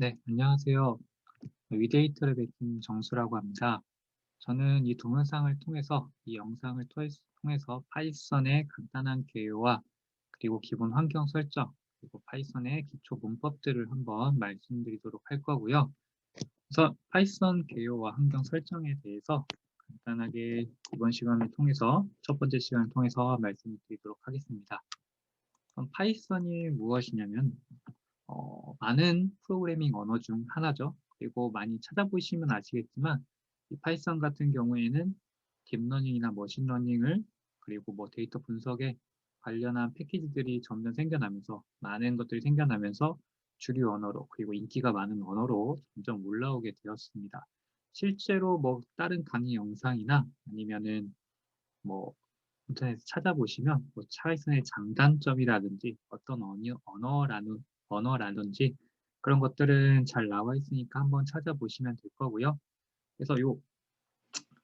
네, 안녕하세요. 위데이터랩의 김정수라고 합니다. 저는 이 동영상을 통해서, 이 영상을 통해서 파이썬의 간단한 개요와 그리고 기본 환경 설정, 그리고 파이썬의 기초 문법들을 한번 말씀드리도록 할 거고요. 그래서 파이썬 개요와 환경 설정에 대해서 간단하게 이번 시간을 통해서, 첫 번째 시간을 통해서 말씀드리도록 하겠습니다. 그럼 파이썬이 무엇이냐면, 많은 프로그래밍 언어 중 하나죠. 그리고 많이 찾아보시면 아시겠지만 이 파이썬 같은 경우에는 딥러닝이나 머신러닝을 그리고 뭐 데이터 분석에 관련한 패키지들이 점점 생겨나면서 많은 것들이 생겨나면서 주류 언어로 그리고 인기가 많은 언어로 점점 올라오게 되었습니다. 실제로 뭐 다른 강의 영상이나 아니면은 뭐 인터넷에 찾아보시면 뭐 파이썬의 장단점이라든지 어떤 언어라든지 그런 것들은 잘 나와 있으니까 한번 찾아보시면 될 거고요. 그래서 요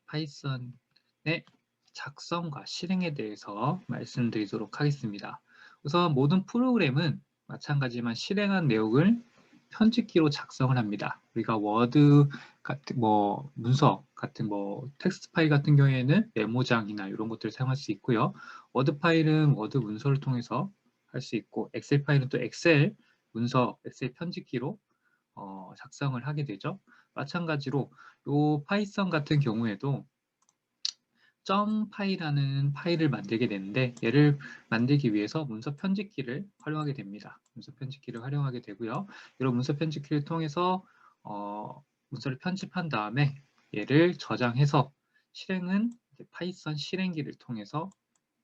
파이썬의 작성과 실행에 대해서 말씀드리도록 하겠습니다. 우선 모든 프로그램은 마찬가지지만 실행한 내용을 편집기로 작성을 합니다. 우리가 워드 같은 뭐 문서 같은 뭐 텍스트 파일 같은 경우에는 메모장이나 이런 것들을 사용할 수 있고요. 워드 파일은 워드 문서를 통해서 할 수 있고 엑셀 파일은 또 엑셀 문서, 엑셀 편집기로 작성을 하게 되죠. 마찬가지로 요 파이썬 같은 경우에도 점 파이라는 파일을 만들게 되는데 얘를 만들기 위해서 문서 편집기를 활용하게 됩니다. 문서 편집기를 활용하게 되고요. 이런 문서 편집기를 통해서 문서를 편집한 다음에 얘를 저장해서 실행은 파이썬 실행기를 통해서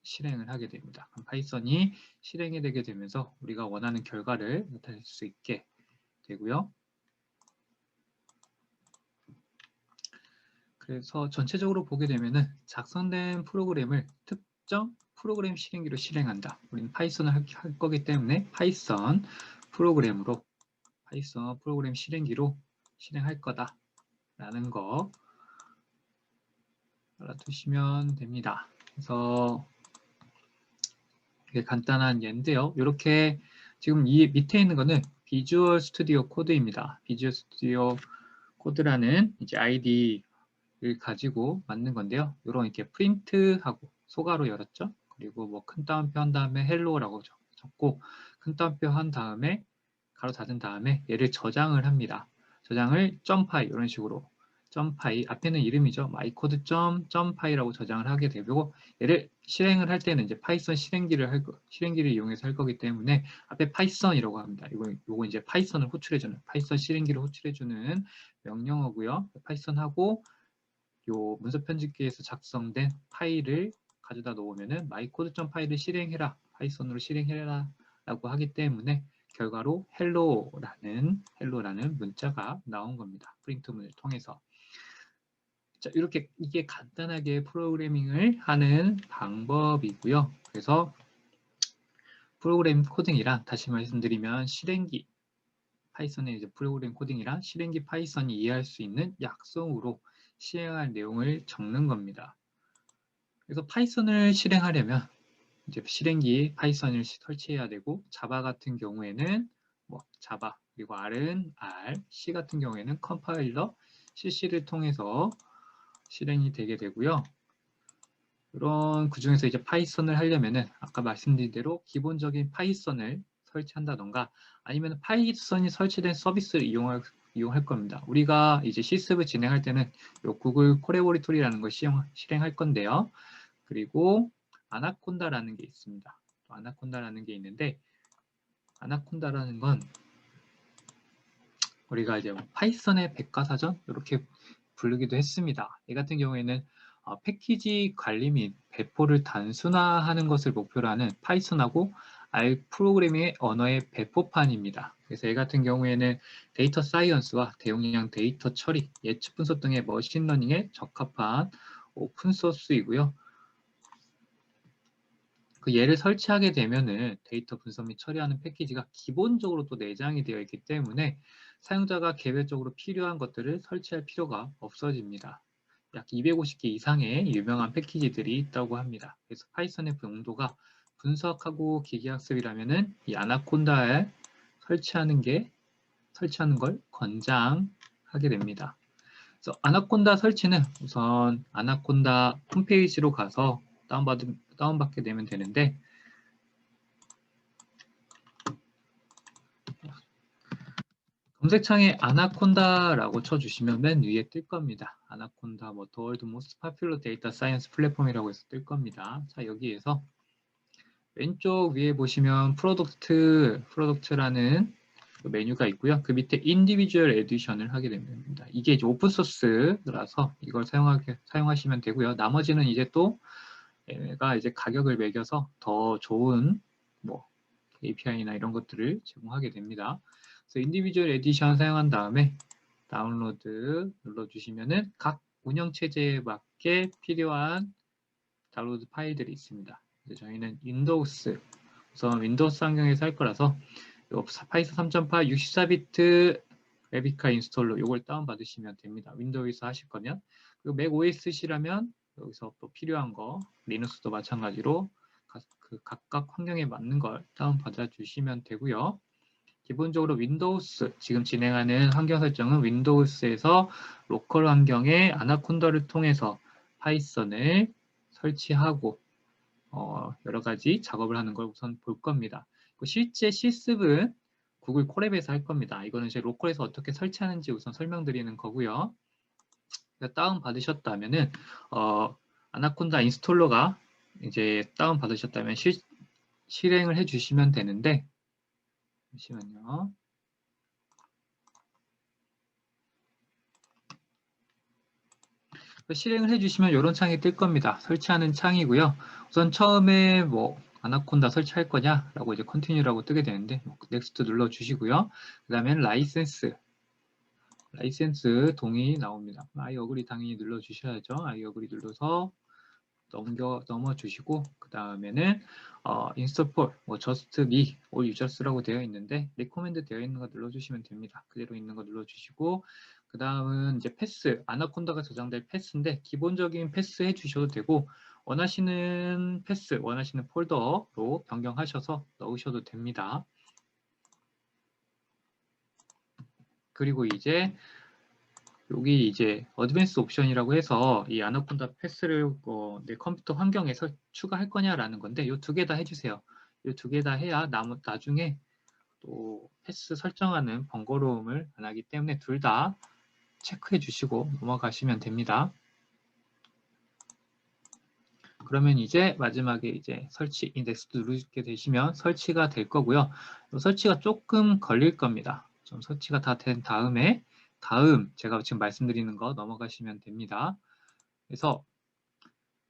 실행을 하게 됩니다. 그럼 파이썬이 실행이 되게 되면서 우리가 원하는 결과를 나타낼 수 있게 되고요. 그래서 전체적으로 보게 되면은 작성된 프로그램을 특정 프로그램 실행기로 실행한다. 우리는 파이썬을 할 거기 때문에 파이썬 프로그램 실행기로 실행할 거다라는 거 알아두시면 됩니다. 그래서 이게 간단한 예인데요. 이렇게 지금 이 밑에 있는 거는 비주얼 스튜디오 코드입니다. 비주얼 스튜디오 코드라는 이제 아이디 를 가지고 만든 건데요. 이런 이렇게 프린트하고 소가로 열었죠. 그리고 뭐 큰 따옴표 한 다음에 헬로우라고 적고 큰 따옴표 한 다음에 가로 닫은 다음에 얘를 저장을 합니다. 저장을 점파이 이런 식으로 점파이 앞에는 이름이죠. 마이코드 점파이라고 저장을 하게 되고 얘를 실행을 할 때는 이제 파이썬 실행기를 이용해서 할 거기 때문에 앞에 파이썬이라고 합니다. 요거 이제 파이썬을 호출해주는 파이썬 실행기를 호출해주는 명령어고요. 파이썬하고 요 문서 편집기에서 작성된 파일을 가져다 놓으면은 마이코드 파일을 실행해라 파이썬으로 실행해라 라고 하기 때문에 결과로 헬로라는 문자가 나온 겁니다. 프린트문을 통해서. 자, 이렇게 이게 간단하게 프로그래밍을 하는 방법이고요. 그래서 프로그램 코딩이란 다시 말씀드리면 실행기 파이썬의 이제 프로그램 코딩이란 실행기 파이썬이 이해할 수 있는 약성으로 실행할 내용을 적는 겁니다. 그래서 파이썬을 실행하려면 이제 실행기 파이썬을 설치해야 되고 자바 같은 경우에는 뭐 자바 그리고 R은 R, C 같은 경우에는 컴파일러 CC를 통해서 실행이 되게 되고요. 이런 그중에서 이제 파이썬을 하려면은 아까 말씀드린 대로 기본적인 파이썬을 설치한다던가 아니면 파이썬이 설치된 서비스를 이용할 겁니다. 우리가 이제 실습을 진행할 때는 요 구글 콜라보레토리라는 걸 실행할 건데요. 그리고 아나콘다라는 게 있습니다. 아나콘다라는 게 있는데 아나콘다라는 건 우리가 이제 파이썬의 백과사전 이렇게 부르기도 했습니다. 이 같은 경우에는 패키지 관리 및 배포를 단순화하는 것을 목표로 하는 파이썬하고 R 프로그래밍의 언어의 배포판입니다. 그래서 이 같은 경우에는 데이터 사이언스와 대용량 데이터 처리, 예측 분석 등의 머신러닝에 적합한 오픈소스이고요. 그 얘를 설치하게 되면은 데이터 분석 및 처리하는 패키지가 기본적으로 또 내장이 되어 있기 때문에 사용자가 개별적으로 필요한 것들을 설치할 필요가 없어집니다. 약 250개 이상의 유명한 패키지들이 있다고 합니다. 그래서 파이썬의 용도가 분석하고 기계학습이라면은 이 아나콘다에 설치하는 걸 권장하게 됩니다. 그래서 아나콘다 설치는 우선 아나콘다 홈페이지로 가서 다운받게 되면 되는데, 검색창에 아나콘다라고 쳐주시면 맨 위에 뜰 겁니다. 아나콘다 The World Most Popular Data Science Platform이라고 해서 뜰 겁니다. 자, 여기에서 왼쪽 위에 보시면 프로덕트라는 메뉴가 있고요. 그 밑에 인디비주얼 에디션을 하게 됩니다. 이게 이제 오픈소스라서 이걸 사용하시면 되고요. 나머지는 이제 또 얘가 이제 가격을 매겨서 더 좋은 뭐 API나 이런 것들을 제공하게 됩니다. 그래서 인디비주얼 에디션 사용한 다음에 다운로드 눌러주시면은 각 운영체제에 맞게 필요한 다운로드 파일들이 있습니다. 이제 저희는 우선 윈도우스 환경에서 할 거라서 파이썬 3.8 64비트 레비카 인스톨러 이걸 다운받으시면 됩니다. 윈도우에서 하실 거면. 그리고 맥 OS시라면 여기서 또 필요한 거, 리눅스도 마찬가지로 각각 환경에 맞는 걸 다운받아 주시면 되고요. 기본적으로 윈도우스, 지금 진행하는 환경 설정은 윈도우스에서 로컬 환경에 아나콘다를 통해서 파이썬을 설치하고 여러 가지 작업을 하는 걸 우선 볼 겁니다. 실제 실습은 구글 콜앱에서 할 겁니다. 이거는 이제 로컬에서 어떻게 설치하는지 우선 설명드리는 거고요. 다운 받으셨다면은 아나콘다 인스톨러가 이제 다운 받으셨다면 실행을 해주시면 되는데, 잠시만요. 실행을 해주시면 이런 창이 뜰 겁니다. 설치하는 창이고요. 우선 처음에 뭐 아나콘다 설치할 거냐라고 이제 컨티뉴라고 뜨게 되는데 넥스트 눌러주시고요. 그 다음에 라이센스 동의 나옵니다. I agree 당연히 눌러주셔야죠. I agree 눌러서 넘어주시고 그 다음에는 install for just me all users라고 되어 있는데 recommend 되어 있는 거 눌러주시면 됩니다. 그대로 있는 거 눌러주시고 그 다음은 이제 패스, 아나콘다가 저장될 패스인데 기본적인 패스 해주셔도 되고 원하시는 패스, 원하시는 폴더로 변경하셔서 넣으셔도 됩니다. 그리고 이제 여기 이제 어드밴스 옵션이라고 해서 이 아나콘다 패스를 내 컴퓨터 환경에서 추가할 거냐라는 건데 이 두 개 다 해주세요. 이 두 개 다 해야 나중에 또 패스 설정하는 번거로움을 안 하기 때문에 둘 다 체크해 주시고 넘어가시면 됩니다. 그러면 이제 마지막에 이제 설치 인덱스 누르게 되시면 설치가 될 거고요. 설치가 조금 걸릴 겁니다. 좀 설치가 다 된 다음에 제가 지금 말씀드리는 거 넘어가시면 됩니다. 그래서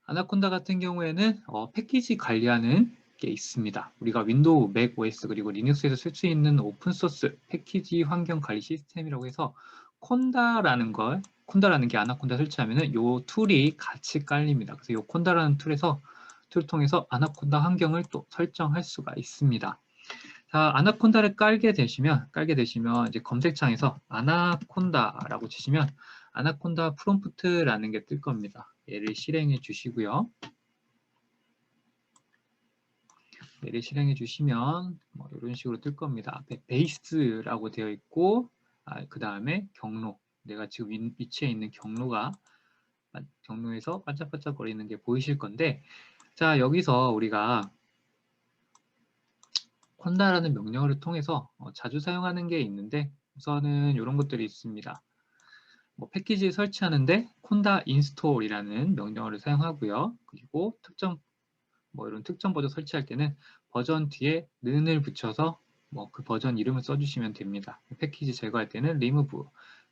아나콘다 같은 경우에는 패키지 관리하는 게 있습니다. 우리가 윈도우, 맥 OS 그리고 리눅스에서 쓸 수 있는 오픈소스 패키지 환경 관리 시스템이라고 해서 콘다라는 게 아나콘다 설치하면은 요 툴이 같이 깔립니다. 그래서 요 콘다라는 툴을 통해서 아나콘다 환경을 또 설정할 수가 있습니다. 자, 아나콘다를 깔게 되시면 이제 검색창에서 아나콘다라고 치시면 아나콘다 프롬프트라는 게 뜰 겁니다. 얘를 실행해 주시고요. 얘를 실행해 주시면 뭐 이런 식으로 뜰 겁니다. 베이스라고 되어 있고 그 다음에 경로, 내가 지금 위치해 있는 경로에서 반짝반짝거리는 게 보이실 건데, 자, 여기서 우리가 콘다라는 명령어를 통해서 자주 사용하는 게 있는데 우선은 이런 것들이 있습니다. 뭐 패키지 설치하는데 콘다 인스톨이라는 명령어를 사용하고요. 그리고 이런 특정 버전 설치할 때는 버전 뒤에 는을 붙여서 그 버전 이름을 써주시면 됩니다. 패키지 제거할 때는 remove,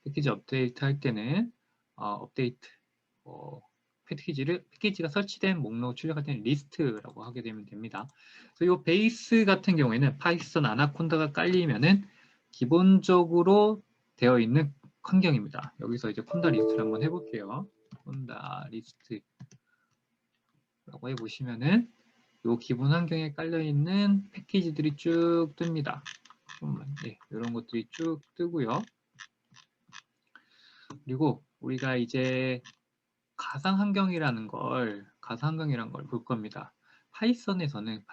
패키지 업데이트 할 때는 업데이트, 패키지가 설치된 목록 출력할 때는 리스트라고 하게 되면 됩니다. 그래서 이 베이스 같은 경우에는 파이썬 아나콘다가 깔리면은 기본적으로 되어 있는 환경입니다. 여기서 이제 콘다 리스트를 한번 해볼게요. 콘다 리스트라고 해보시면은 이 기본 환경에 깔려있는 패키지들이 쭉 뜹니다. 이런 것들이 쭉 뜨고요. 그리고 우리가 이제 가상 환경이라는 걸 볼 겁니다. 파이썬에서는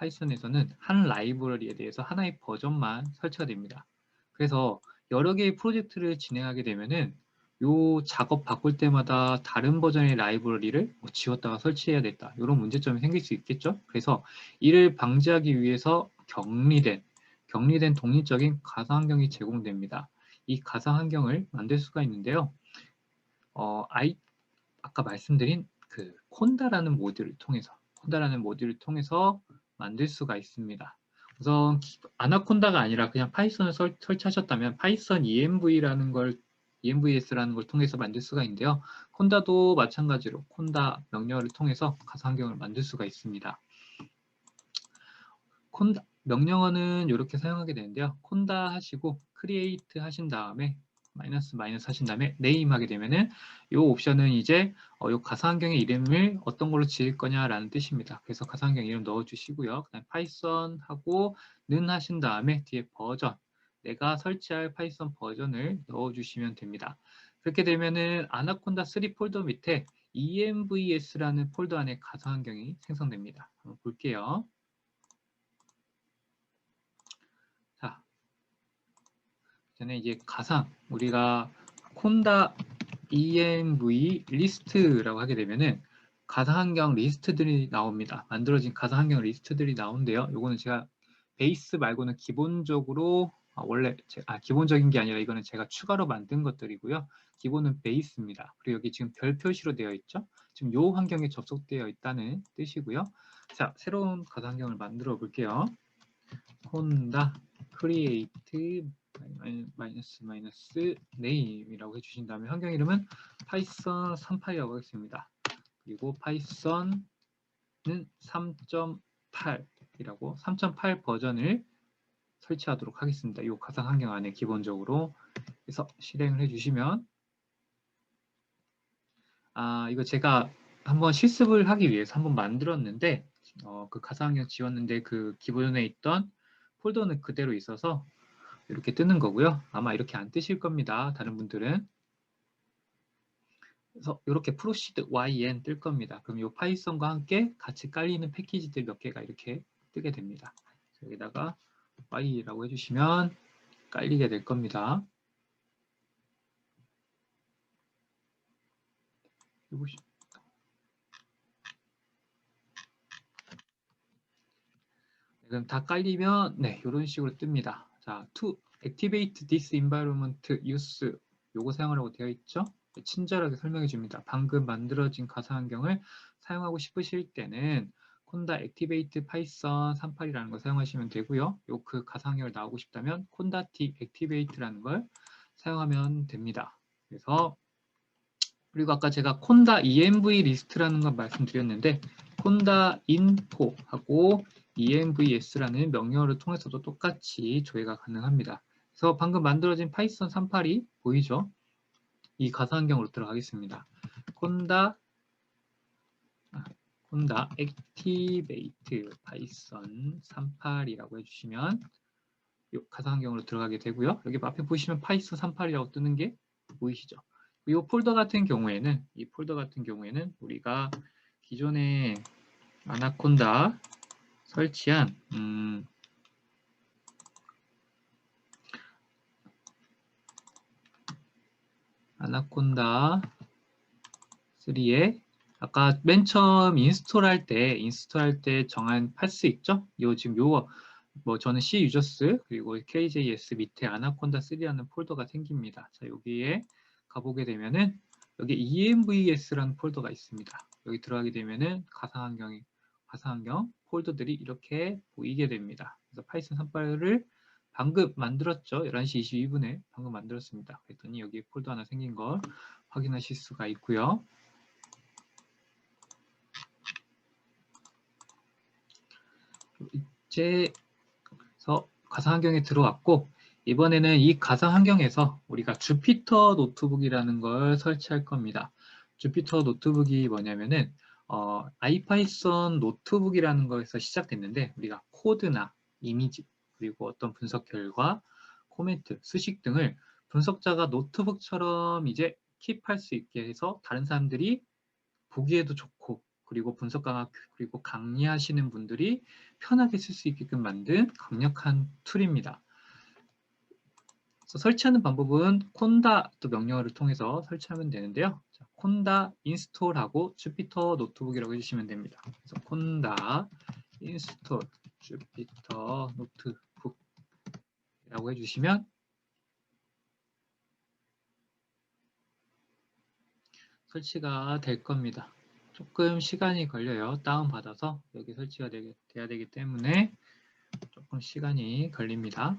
한 라이브러리에 대해서 하나의 버전만 설치가 됩니다. 그래서 여러 개의 프로젝트를 진행하게 되면은 요 작업 바꿀 때마다 다른 버전의 라이브러리를 뭐 지웠다가 설치해야 됐다. 이런 문제점이 생길 수 있겠죠. 그래서 이를 방지하기 위해서 격리된 독립적인 가상 환경이 제공됩니다. 이 가상 환경을 만들 수가 있는데요. 아까 말씀드린 그 콘다라는 모듈을 통해서 만들 수가 있습니다. 우선 아나콘다가 아니라 그냥 파이썬을 설치하셨다면 파이썬 EMVS라는 걸 통해서 만들 수가 있는데요. 콘다도 마찬가지로 콘다 명령어를 통해서 가상 환경을 만들 수가 있습니다. 콘다 명령어는 이렇게 사용하게 되는데요. 콘다 하시고 create 하신 다음에 마이너스 하신 다음에 name 하게 되면은 이 옵션은 이제 이 가상환경의 이름을 어떤 걸로 지을 거냐라는 뜻입니다. 그래서 가상환경 이름 넣어주시고요. 그다음 파이썬 하고 는 하신 다음에 뒤에 버전, 내가 설치할 파이썬 버전을 넣어주시면 됩니다. 그렇게 되면은 아나콘다 3 폴더 밑에 EMVS라는 폴더 안에 가상환경이 생성됩니다. 한번 볼게요. 자, 전에 이제 가상 우리가 콘다 env 리스트라고 하게 되면은 가상환경 리스트들이 나옵니다. 만들어진 가상환경 리스트들이 나오는데요. 요거는 제가 베이스 말고는 기본적으로 기본적인 게 아니라 이거는 제가 추가로 만든 것들이고요. 기본은 베이스입니다. 그리고 여기 지금 별 표시로 되어 있죠. 지금 요 환경에 접속되어 있다는 뜻이고요. 자, 새로운 가상환경을 만들어 볼게요. 콘다 create 마이너스 name이라고 해주신 다음에 환경 이름은 파이썬 38이라고 하겠습니다. 그리고 파이썬은 3.8이라고 3.8 버전을 설치하도록 하겠습니다. 이 가상 환경 안에 기본적으로 해서 실행을 해주시면 이거 제가 한번 실습을 하기 위해서 한번 만들었는데 그 가상 환경 지웠는데 그 기본에 있던 폴더는 그대로 있어서 이렇게 뜨는 거고요. 아마 이렇게 안 뜨실 겁니다. 다른 분들은. 그래서 이렇게 프로시드 yn 뜰 겁니다. 그럼 이 파이썬과 함께 같이 깔리는 패키지들 몇 개가 이렇게 뜨게 됩니다. 여기다가 y라고 해주시면 깔리게 될 겁니다. 그럼 다 깔리면 네 이런 식으로 뜹니다. 자, to activate this environment use 요거 사용하라고 되어 있죠. 친절하게 설명해 줍니다. 방금 만들어진 가상 환경을 사용하고 싶으실 때는 콘다 액티베이트 파이썬 38이라는 걸 사용하시면 되고요. 요 그 가상 환경을 나오고 싶다면 콘다 액티베이트라는 걸 사용하면 됩니다. 그래서 그리고 아까 제가 콘다 env 리스트라는 걸 말씀드렸는데 콘다 info하고 envs라는 명령어를 통해서도 똑같이 조회가 가능합니다. 그래서 방금 만들어진 파이썬 38이 보이죠? 이 가상환경으로 들어가겠습니다. 콘다 activate 파이썬 38이라고 해주시면 이 가상환경으로 들어가게 되고요. 여기 앞에 보시면 파이썬 38이라고 뜨는 게 보이시죠? 이 폴더 같은 경우에는 우리가 기존에 아나콘다 설치한 아나콘다 3에 아까 맨 처음 인스톨할 때 정한 파스 있죠? 저는 C 유저스 그리고 KJS 밑에 아나콘다 3라는 폴더가 생깁니다. 자, 여기에 가보게 되면은 여기 EMVS라는 폴더가 있습니다. 여기 들어가게 되면은 가상환경 폴더들이 이렇게 보이게 됩니다. 그래서 파이썬 38을 방금 만들었죠. 11시 22분에 방금 만들었습니다. 그랬더니 여기 폴더 하나 생긴 걸 확인하실 수가 있고요. 이제 가상 환경에 들어왔고 이번에는 이 가상 환경에서 우리가 주피터 노트북이라는 걸 설치할 겁니다. 주피터 노트북이 뭐냐면은 아이파이썬 노트북이라는 거에서 시작됐는데 우리가 코드나 이미지 그리고 어떤 분석 결과, 코멘트, 수식 등을 분석자가 노트북처럼 이제 킵할 수 있게 해서 다른 사람들이 보기에도 좋고 그리고 분석가가 그리고 강의하시는 분들이 편하게 쓸 수 있게끔 만든 강력한 툴입니다. 설치하는 방법은 콘다 또 명령어를 통해서 설치하면 되는데요. 자, 콘다 인스톨하고 주피터 노트북이라고 해주시면 됩니다. 그래서 콘다 인스톨 주피터 노트북이라고 해주시면 설치가 될 겁니다. 조금 시간이 걸려요. 다운받아서 여기 설치가 돼야 되기 때문에 조금 시간이 걸립니다.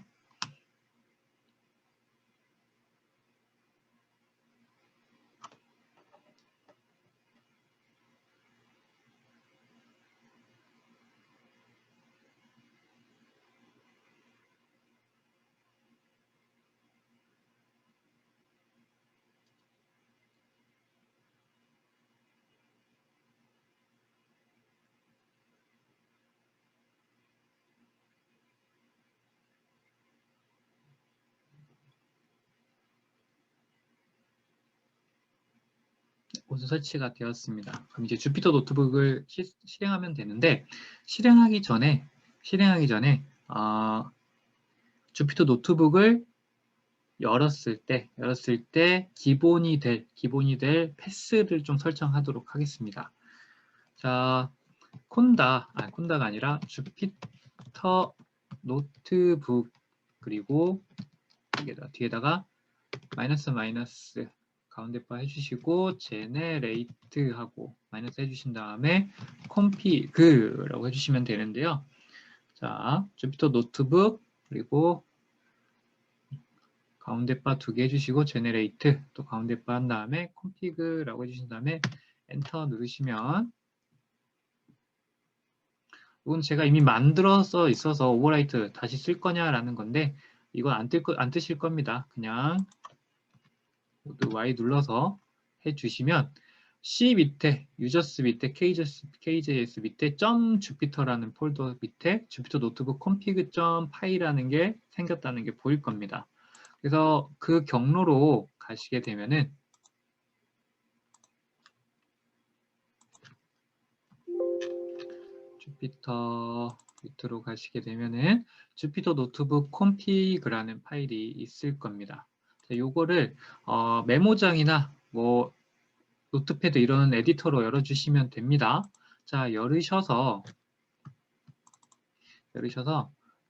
모두 설치가 되었습니다. 그럼 이제 주피터 노트북을 실행하면 되는데 실행하기 전에 주피터 노트북을 열었을 때 기본이 될 패스를 좀 설정하도록 하겠습니다. 자, 콘다가 아니라 주피터 노트북 그리고 뒤에다가 마이너스 가운데 바 해주시고 제네레이트 하고 마이너스 해주신 다음에 컴피그라고 해주시면 되는데요. 자, 주피터 노트북 그리고 가운데 바 2개 해주시고 제네레이트 또 가운데 바 한 다음에 컴피그라고 해주신 다음에 엔터 누르시면 이건 제가 이미 만들어서 있어서 오버라이트 다시 쓸 거냐라는 건데 이건 안 뜨실 겁니다. 그냥 모두 Y 눌러서 해주시면 C 밑에 유저스 밑에 KJS 밑에 .jupyter라는 폴더 밑에 주피터 노트북 config.py라는 게 생겼다는 게 보일 겁니다. 그래서 그 경로로 가시게 되면은 주피터 밑으로 가시게 되면은 주피터 노트북 config라는 파일이 있을 겁니다. 요거를 메모장이나 뭐 노트패드 이런 에디터로 열어주시면 됩니다. 자, 열으셔서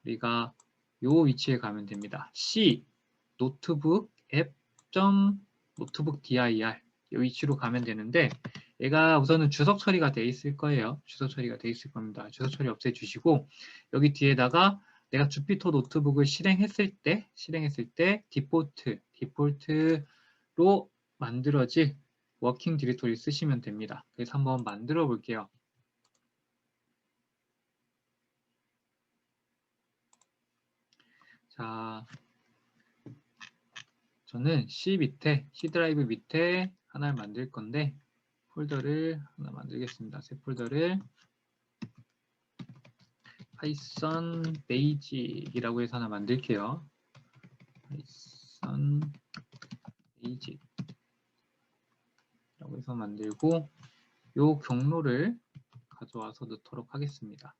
우리가 요 위치에 가면 됩니다. C 노트북 앱 노트북 dir 이 위치로 가면 되는데 얘가 우선은 주석 처리가 돼 있을 거예요. 주석 처리가 돼 있을 겁니다. 주석 처리 없애주시고 여기 뒤에다가 내가 주피터 노트북을 실행했을 때 디폴트로 만들어질 워킹 디렉토리 쓰시면 됩니다. 그래서 한번 만들어 볼게요. 자, 저는 C 드라이브 밑에 하나를 만들 건데 폴더를 하나 만들겠습니다. 새 폴더를 파이썬 베이직이라고 해서 하나 만들게요. 파이썬 베이직이라고 해서 만들고 요 경로를 가져와서 넣도록 하겠습니다.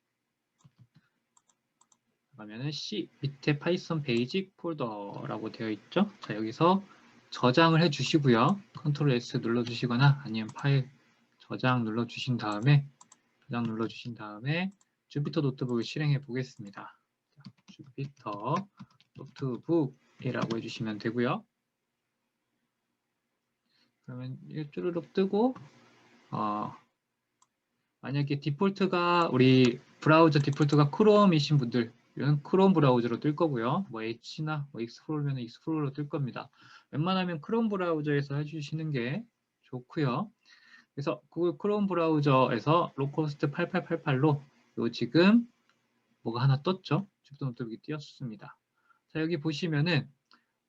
그러면은 C 밑에 파이썬 베이직 폴더라고 되어 있죠. 자, 여기서 저장을 해 주시고요. 컨트롤 S 눌러 주시거나 아니면 파일 저장 눌러 주신 다음에 주피터 노트북을 실행해 보겠습니다. 자, 주피터 노트북이라고 해주시면 되고요. 그러면 이게 쭈르륵 뜨고 만약에 우리 브라우저 디폴트가 크롬이신 분들 이런 크롬 브라우저로 뜰 거고요. 뭐 H나 뭐 익스플로러면 익스플로러로 뜰 겁니다. 웬만하면 크롬 브라우저에서 해주시는 게 좋고요. 그래서 구글 크롬 브라우저에서 로컬호스트 8888로 요 지금 뭐가 하나 떴죠? 주피터 노트북이 띄었습니다. 자, 여기 보시면은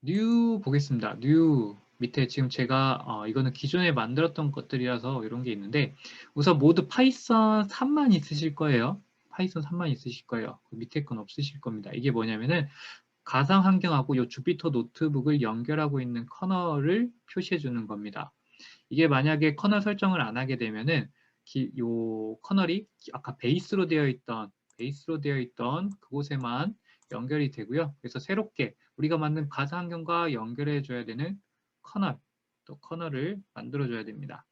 뉴 보겠습니다. 뉴 밑에 지금 제가 이거는 기존에 만들었던 것들이라서 이런 게 있는데 우선 모두 파이썬 3만 있으실 거예요. 파이썬 3만 있으실 거예요. 그 밑에 건 없으실 겁니다. 이게 뭐냐면은 가상 환경하고 이 주피터 노트북을 연결하고 있는 커널을 표시해 주는 겁니다. 이게 만약에 커널 설정을 안 하게 되면은 요 커널이 아까 베이스로 되어 있던 그곳에만 연결이 되고요. 그래서 새롭게 우리가 만든 가상 환경과 연결해 줘야 되는 커널, 또 커널을 만들어 줘야 됩니다.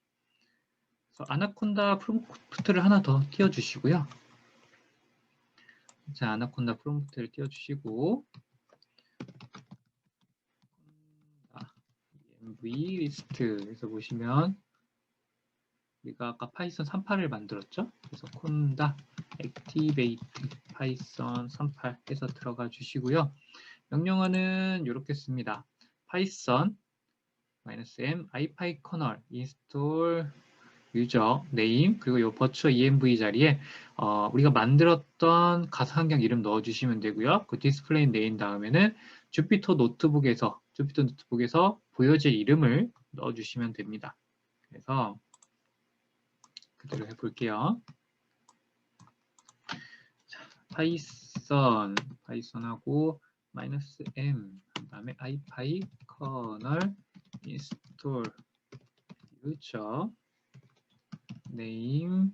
그래서 아나콘다 프롬프트를 하나 더 띄워주시고요. 자, 아나콘다 프롬프트를 띄워주시고 env 리스트에서 보시면 우리가 아까 파이썬 38을 만들었죠. 그래서 콘다 activate 파이썬 38 해서 들어가 주시고요. 명령어는 이렇게 씁니다. 파이썬 -m ipykernel install 유저 네임 그리고 요 버추어 env 자리에 우리가 만들었던 가상 환경 이름 넣어주시면 되고요. 그 디스플레이 네임 다음에는 주피터 노트북에서 보여질 이름을 넣어주시면 됩니다. 그래서 그대로 해볼게요. 자, 파이썬하고 -m 그다음에 ipykernel install 유저 네임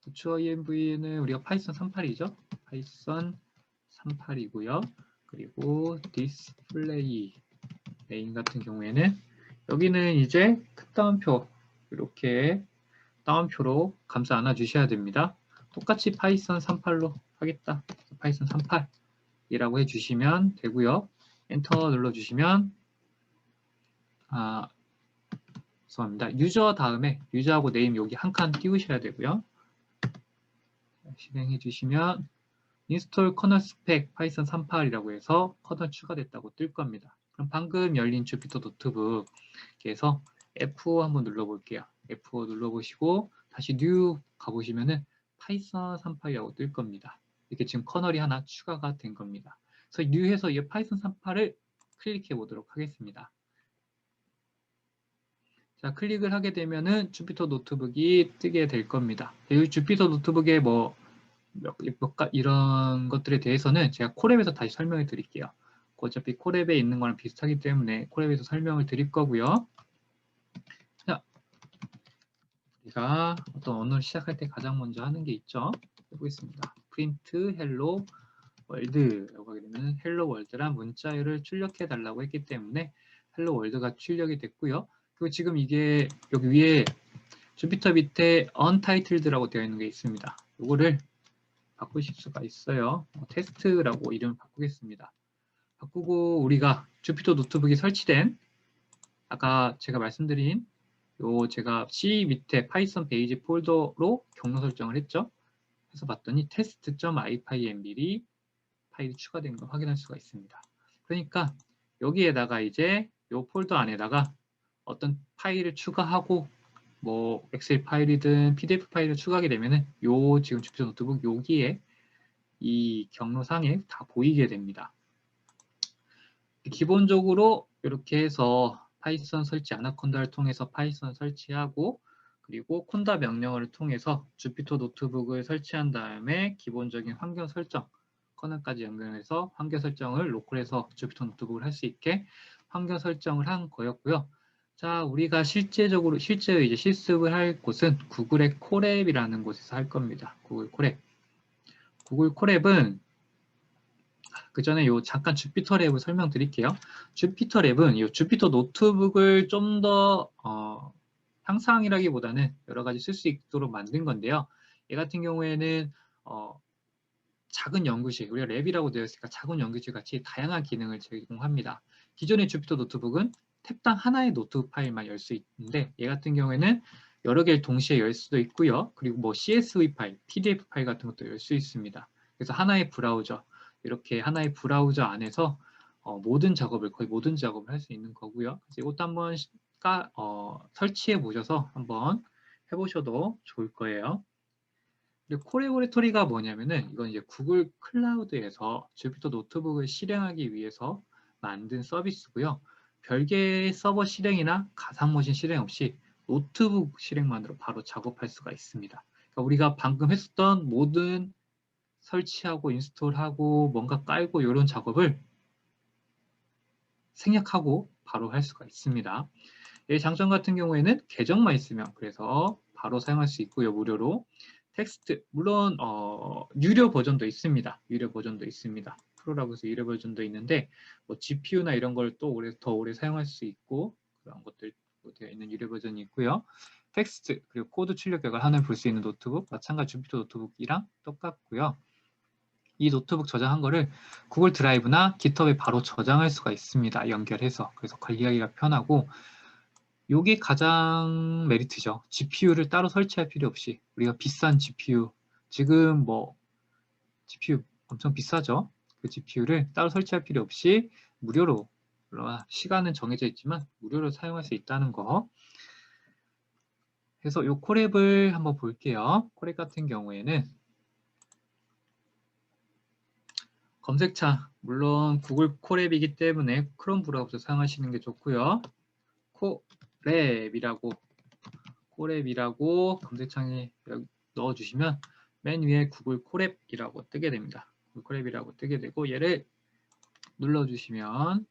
버추어 env는 우리가 파이썬 38이죠. 파이썬 38이고요. 그리고 디스플레이 네임 같은 경우에는 여기는 이제 큰 따옴표 이렇게 따옴표로 감싸 안아 주셔야 됩니다. 똑같이 파이썬 38로 하겠다. 파이썬 38이라고 해주시면 되고요. 엔터 눌러주시면 죄송합니다. 유저 다음에 유저하고 네임 여기 한 칸 띄우셔야 되고요. 실행해 주시면 인스톨 커널 스펙 파이썬 38이라고 해서 커널 추가됐다고 뜰 겁니다. 그럼 방금 열린 주피터 노트북에서 F5 한번 눌러볼게요. F5 눌러보시고 다시 뉴 가보시면은 파이썬 38이라고 뜰 겁니다. 이렇게 지금 커널이 하나 추가가 된 겁니다. 그래서 뉴해서 이 파이썬 38을 클릭해 보도록 하겠습니다. 자, 클릭을 하게 되면은 주피터 노트북이 뜨게 될 겁니다. 이 주피터 노트북에 이런 것들에 대해서는 제가 콜앱에서 다시 설명해 드릴게요. 어차피 콜앱에 있는 거랑 비슷하기 때문에 콜앱에서 설명을 드릴 거고요. 자, 우리가 어떤 언어를 시작할 때 가장 먼저 하는 게 있죠. 해보겠습니다. 프린트 헬로 월드라고 하게 되면 헬로 월드란 문자열을 출력해 달라고 했기 때문에 헬로 월드가 출력이 됐고요. 그리고 지금 이게 여기 위에 주피터 밑에 untitled라고 되어 있는 게 있습니다. 이거를 바꾸실 수가 있어요. 테스트라고 이름을 바꾸겠습니다. 바꾸고 우리가 주피터 노트북이 설치된 아까 제가 말씀드린 제가 C 밑에 파이썬 베이지 폴더로 경로 설정을 했죠. 해서 봤더니 test.ipynb이 파일이 추가된 걸 확인할 수가 있습니다. 그러니까 여기에다가 이제 이 폴더 안에다가 어떤 파일을 추가하고 뭐 엑셀 파일이든 PDF 파일을 추가하게 되면은 지금 주피터 노트북 여기에 이 경로상에 다 보이게 됩니다. 기본적으로 이렇게 해서 파이썬 설치 아나콘다를 통해서 파이썬 설치하고 그리고 콘다 명령어를 통해서 주피터 노트북을 설치한 다음에 기본적인 환경 설정 커널까지 연결해서 환경 설정을 로컬에서 주피터 노트북을 할 수 있게 환경 설정을 한 거였고요. 자, 우리가 실제 이제 실습을 할 곳은 구글의 콜앱이라는 곳에서 할 겁니다. 구글 콜앱. 구글 콜앱은 그 전에 잠깐 주피터 랩을 설명드릴게요. 주피터 랩은 이 주피터 노트북을 좀 더 향상이라기보다는 여러 가지 쓸 수 있도록 만든 건데요. 얘 같은 경우에는 작은 연구실, 우리가 랩이라고 되어 있으니까 작은 연구실 같이 다양한 기능을 제공합니다. 기존의 주피터 노트북은 탭당 하나의 노트 파일만 열 수 있는데 얘 같은 경우에는 여러 개를 동시에 열 수도 있고요. 그리고 뭐 CSV 파일, PDF 파일 같은 것도 열 수 있습니다. 그래서 하나의 브라우저, 이렇게 하나의 브라우저 안에서 거의 모든 작업을 할 수 있는 거고요. 그래서 이것도 한번 설치해 보셔서 한번 해보셔도 좋을 거예요. 그리고 콜레보레토리가 뭐냐면은 이건 이제 구글 클라우드에서 주피터 노트북을 실행하기 위해서 만든 서비스고요. 별개의 서버 실행이나 가상머신 실행 없이 노트북 실행만으로 바로 작업할 수가 있습니다. 그러니까 우리가 방금 했었던 모든 설치하고 인스톨하고 뭔가 깔고 이런 작업을 생략하고 바로 할 수가 있습니다. 이 장점 같은 경우에는 계정만 있으면 그래서 바로 사용할 수 있고요. 무료로. 텍스트 물론 유료 버전도 있습니다. 유료 버전도 있습니다. 프로라고 해서 유료 버전도 있는데 뭐 GPU나 이런 걸 또 더 오래 사용할 수 있고 그런 것들 되어 있는 유료 버전이 있고요. 텍스트 그리고 코드 출력격을 하늘 볼 수 있는 노트북 마찬가지 주피터 노트북이랑 똑같고요. 이 노트북 저장한 거를 구글 드라이브나 깃허브에 바로 저장할 수가 있습니다. 연결해서. 그래서 관리하기가 편하고 이게 가장 메리트죠. GPU를 따로 설치할 필요 없이 우리가 비싼 GPU 지금 뭐 GPU 엄청 비싸죠. 그 GPU를 따로 설치할 필요 없이 무료로 물론 시간은 정해져 있지만 무료로 사용할 수 있다는 거. 그래서 이 콜앱을 한번 볼게요. 콜앱 같은 경우에는 검색창 물론 구글 콜앱이기 때문에 크롬 브라우저 사용하시는 게 좋고요. 콜앱이라고 검색창에 넣어주시면 맨 위에 구글 콜앱이라고 뜨게 됩니다. 구글 콜앱이라고 뜨게 되고 얘를 눌러주시면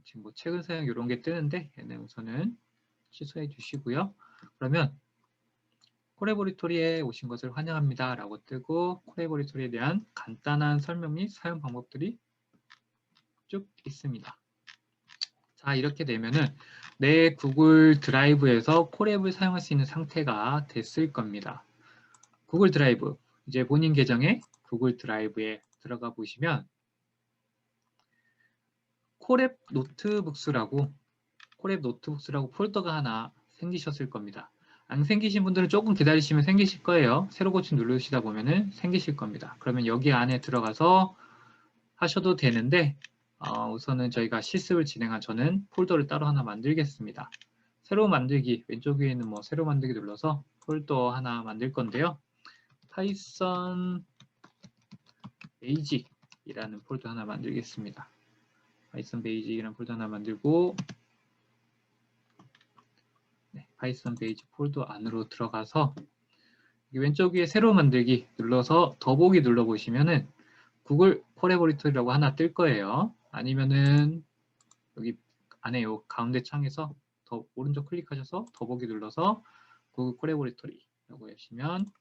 지금 뭐 최근 사용 이런 게 뜨는데 얘는 우선은 취소해 주시고요. 그러면 콜라보리토리에 오신 것을 환영합니다 라고 뜨고 콜라보리토리에 대한 간단한 설명 및 사용 방법들이 쭉 있습니다. 자, 이렇게 되면은 내 구글 드라이브에서 콜앱을 사용할 수 있는 상태가 됐을 겁니다. 구글 드라이브, 이제 본인 계정에 구글 드라이브에 들어가 보시면 콜앱 노트북스라고 폴더가 하나 생기셨을 겁니다. 안 생기신 분들은 조금 기다리시면 생기실 거예요. 새로 고침 누르시다 보면은 생기실 겁니다. 그러면 여기 안에 들어가서 하셔도 되는데 우선은 저희가 실습을 진행한 저는 폴더를 따로 하나 만들겠습니다. 새로 만들기 왼쪽 위에 있는 새로 만들기 눌러서 폴더 하나 만들 건데요. 파이썬 베이직이라는 폴더 하나 만들겠습니다. 파이썬 베이직이라는 폴더 하나 만들고 파이썬 베이직 폴더 안으로 들어가서 왼쪽 위에 새로 만들기 눌러서 더보기 눌러보시면은 구글 콜라보리토리라고 하나 뜰 거예요. 아니면은 여기 안에 요 가운데 창에서 더 오른쪽 클릭하셔서 더보기 눌러서 구글 콜라보리토리라고 하시면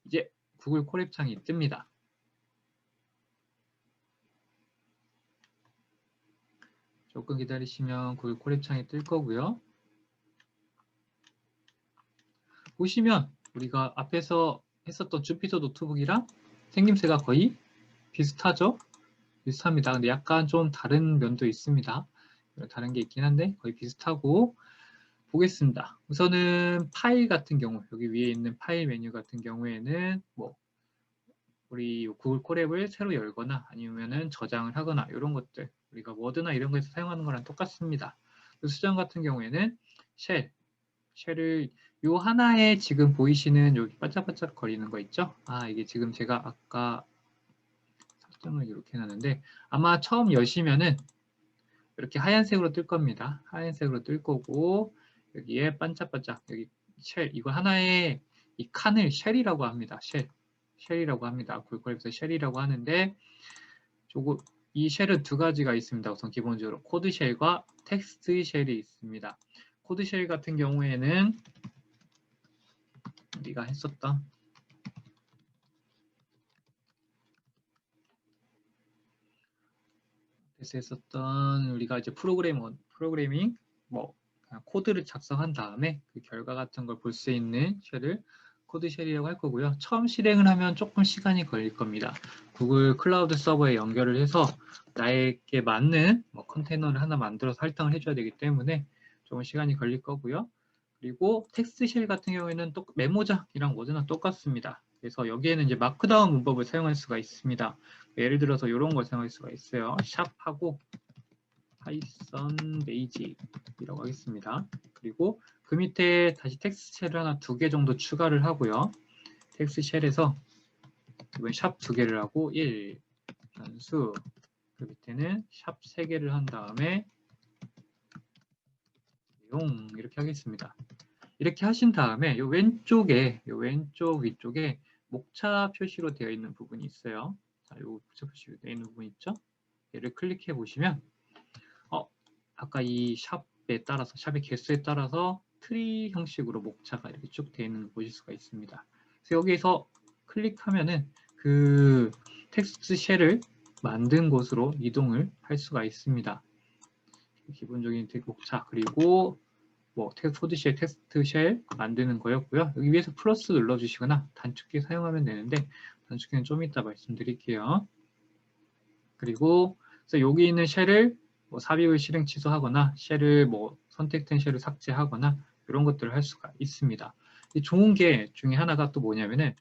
이제 구글 콜앱 창이 뜹니다. 조금 기다리시면 구글 콜앱 창이 뜰 거고요. 보시면 우리가 앞에서 했었던 주피터 노트북이랑 생김새가 거의 비슷하죠? 비슷합니다. 근데 약간 좀 다른 면도 있습니다. 다른 게 있긴 한데 거의 비슷하고 보겠습니다. 우선은 파일 같은 경우 여기 위에 있는 파일 메뉴 같은 경우에는 우리 구글 콜앱을 새로 열거나 아니면은 저장을 하거나 이런 것들 우리가 워드나 이런 거에서 사용하는 거랑 똑같습니다. 수정 같은 경우에는 쉘을 요 하나에 지금 보이시는 여기 반짝반짝 거리는 거 있죠? 이게 지금 제가 아까 설정을 이렇게 해놨는데 아마 처음 여시면은 이렇게 하얀색으로 뜰 겁니다. 하얀색으로 뜰 거고 여기에 반짝반짝 여기 이거 하나의 이 칸을 쉘이라고 합니다. 쉘이라고 합니다. 구글에서 쉘이라고 하는데 이 쉘은 두 가지가 있습니다. 우선 기본적으로 코드 쉘과 텍스트 쉘이 있습니다. 코드 쉘 같은 경우에는 우리가 했었던 우리가 이제 프로그래밍 코드를 작성한 다음에 그 결과 같은 걸 볼 수 있는 쉘을 코드 쉘이라고 할 거고요. 처음 실행을 하면 조금 시간이 걸릴 겁니다. 구글 클라우드 서버에 연결을 해서 나에게 맞는 컨테이너를 하나 만들어서 할당을 해줘야 되기 때문에 조금 시간이 걸릴 거고요. 그리고 텍스트 쉘 같은 경우에는 또 메모장이랑 워드나 똑같습니다. 그래서 여기에는 이제 마크다운 문법을 사용할 수가 있습니다. 예를 들어서 이런 걸 사용할 수가 있어요. 샵하고 파이썬 베이직이라고 하겠습니다. 그리고 그 밑에 다시 텍스트 쉘을 하나 2개 정도 추가를 하고요. 텍스트 쉘에서 이번 샵 2개를 하고 1, 변수, 그 밑에는 샵 3개를 한 다음에 내용 이렇게 하겠습니다. 이렇게 하신 다음에 요 왼쪽 위쪽에 목차 표시로 되어 있는 부분이 있어요. 자, 요 목차 표시로 되어 있는 부분 있죠? 얘를 클릭해 보시면 아까 이 샵의 개수에 따라서 트리 형식으로 목차가 이렇게 쭉 되어 있는 걸 보실 수가 있습니다. 그래서 여기서 클릭하면은 그 텍스트 쉘을 만든 곳으로 이동을 할 수가 있습니다. 기본적인 자, 그리고 뭐 코드 쉘, 텍스트 쉘 만드는 거였고요. 여기 위에서 플러스 눌러주시거나 단축키 사용하면 되는데 단축키는 좀 이따 말씀드릴게요. 그리고 그래서 여기 있는 쉘을 뭐 삽입을 실행 취소하거나 쉘을 뭐 선택된 쉘을 삭제하거나 이런 것들을 할 수가 있습니다. 좋은 게 중에 하나가 또 뭐냐면은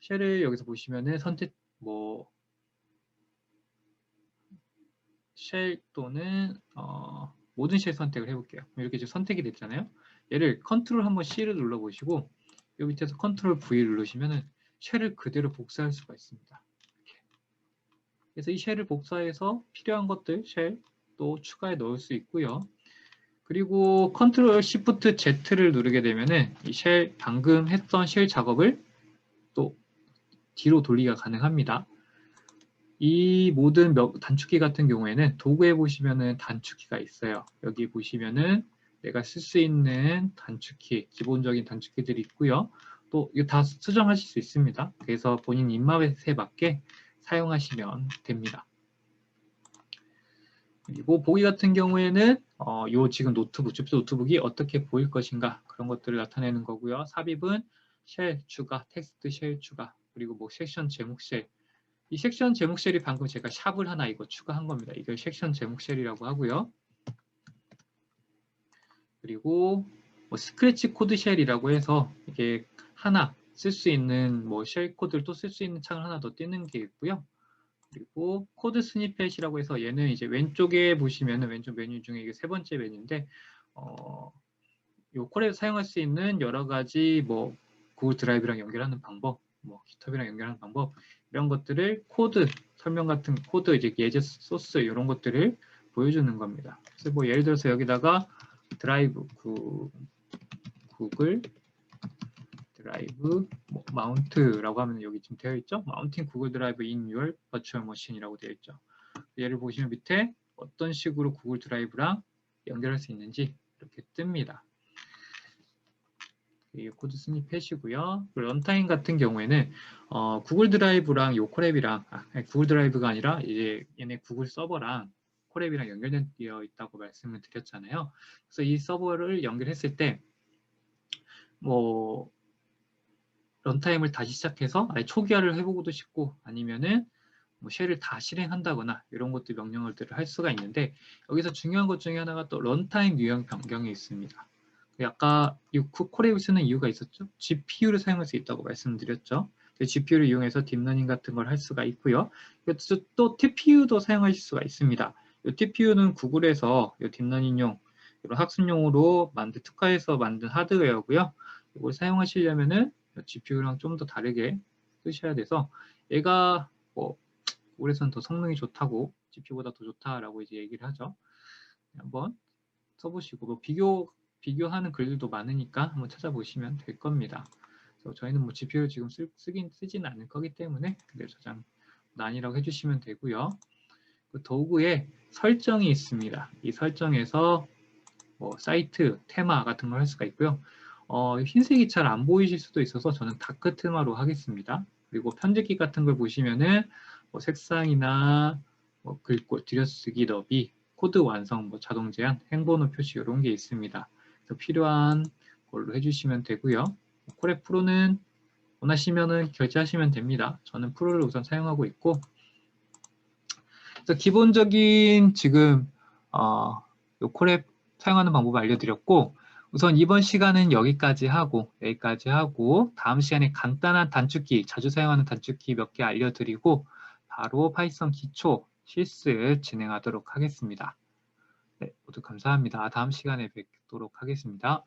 쉘을 여기서 보시면은 선택 뭐 쉘 또는 모든 쉘 선택을 해볼게요. 이렇게 지금 선택이 됐잖아요. 얘를 컨트롤 한번 C를 눌러보시고 여기 밑에서 컨트롤 V 누르시면은 쉘을 그대로 복사할 수가 있습니다. 이렇게. 그래서 이 쉘을 복사해서 필요한 것들 쉘 또 추가해 넣을 수 있고요. 그리고 컨트롤 Shift Z를 누르게 되면은 이 쉘 방금 했던 쉘 작업을 또 뒤로 돌리기가 가능합니다. 이 모든 단축키 같은 경우에는 도구에 보시면은 단축키가 있어요. 여기 보시면은 내가 쓸 수 있는 단축키, 기본적인 단축키들이 있고요. 또 이거 다 수정하실 수 있습니다. 그래서 본인 입맛에 맞게 사용하시면 됩니다. 그리고 보기 같은 경우에는 요 지금 노트북, 주필 노트북이 어떻게 보일 것인가 그런 것들을 나타내는 거고요. 삽입은 쉘 추가, 텍스트 쉘 추가, 그리고 뭐 섹션 제목 쉘. 이 섹션 제목 쉘이 방금 제가 샵을 하나 이거 추가한 겁니다. 이걸 섹션 제목 쉘이라고 하고요. 그리고 뭐 스크래치 코드 쉘이라고 해서 이게 하나 쓸 수 있는 뭐 쉘 코드를 또 쓸 수 있는 창을 하나 더 띄는 게 있고요. 그리고 코드 스니펫이라고 해서 얘는 이제 왼쪽에 보시면은 왼쪽 메뉴 중에 이게 세 번째 메뉴인데 요 콜에서 사용할 수 있는 여러 가지 뭐 구글 드라이브랑 연결하는 방법, 뭐 깃허브랑 연결하는 방법 이런 것들을 코드 설명 같은 코드 이제 예제 소스 이런 것들을 보여주는 겁니다. 그래서 뭐 예를 들어서 여기다가 드라이브 구글 드라이브 뭐 마운트라고 하면 여기 지금 되어 있죠. 마운팅 구글 드라이브 in your virtual machine이라고 되어 있죠. 얘를 보시면 밑에 어떤 식으로 구글 드라이브랑 연결할 수 있는지 이렇게 뜹니다. 이게 코드 스니펫이고요. 런타임 같은 경우에는 구글 드라이브랑 요 콜앱이랑 구글 드라이브가 아니라 이제 얘네 구글 서버랑 콜앱이랑 연결되어 있다고 말씀을 드렸잖아요. 그래서 이 서버를 연결했을 때 뭐 런타임을 다시 시작해서 아예 초기화를 해보고도 싶고 아니면은 뭐 쉘을 다 실행한다거나 이런 것들 명령어들을 할 수가 있는데 여기서 중요한 것 중에 하나가 또 런타임 유형 변경이 있습니다. 아까 이 콜앱을 쓰는 이유가 있었죠. GPU를 사용할 수 있다고 말씀드렸죠. GPU를 이용해서 딥러닝 같은 걸 할 수가 있고요. 또 TPU도 사용하실 수가 있습니다. 이 TPU는 구글에서 이 딥러닝용 이런 학습용으로 특화해서 만든 하드웨어고요. 이걸 사용하시려면은 GPU랑 좀 더 다르게 쓰셔야 돼서 얘가 뭐 구글에서는 더 성능이 좋다고 GPU보다 더 좋다라고 이제 얘기를 하죠. 한번 써보시고 뭐 비교하는 글들도 많으니까 한번 찾아보시면 될 겁니다. 그래서 저희는 뭐 GPU를 지금 쓰지는 않을 거기 때문에 그대로 저장 아니라고 해주시면 되고요. 그 도구에 설정이 있습니다. 이 설정에서 뭐 사이트, 테마 같은 걸 할 수가 있고요. 흰색이 잘 안 보이실 수도 있어서 저는 다크 테마로 하겠습니다. 그리고 편집기 같은 걸 보시면은 뭐 색상이나 뭐 글꼴, 들여쓰기, 너비, 코드 완성, 뭐 자동 제한, 행번호 표시 이런 게 있습니다. 그래서 필요한 걸로 해주시면 되고요. 콜앱 프로는 원하시면은 결제하시면 됩니다. 저는 프로를 우선 사용하고 있고, 그래서 기본적인 지금 요 콜앱 사용하는 방법을 알려드렸고, 우선 이번 시간은 여기까지 하고 다음 시간에 간단한 단축키, 자주 사용하는 단축키 몇 개 알려드리고 바로 파이썬 기초 실습 진행하도록 하겠습니다. 네, 모두 감사합니다. 다음 시간에 뵙도록 하겠습니다.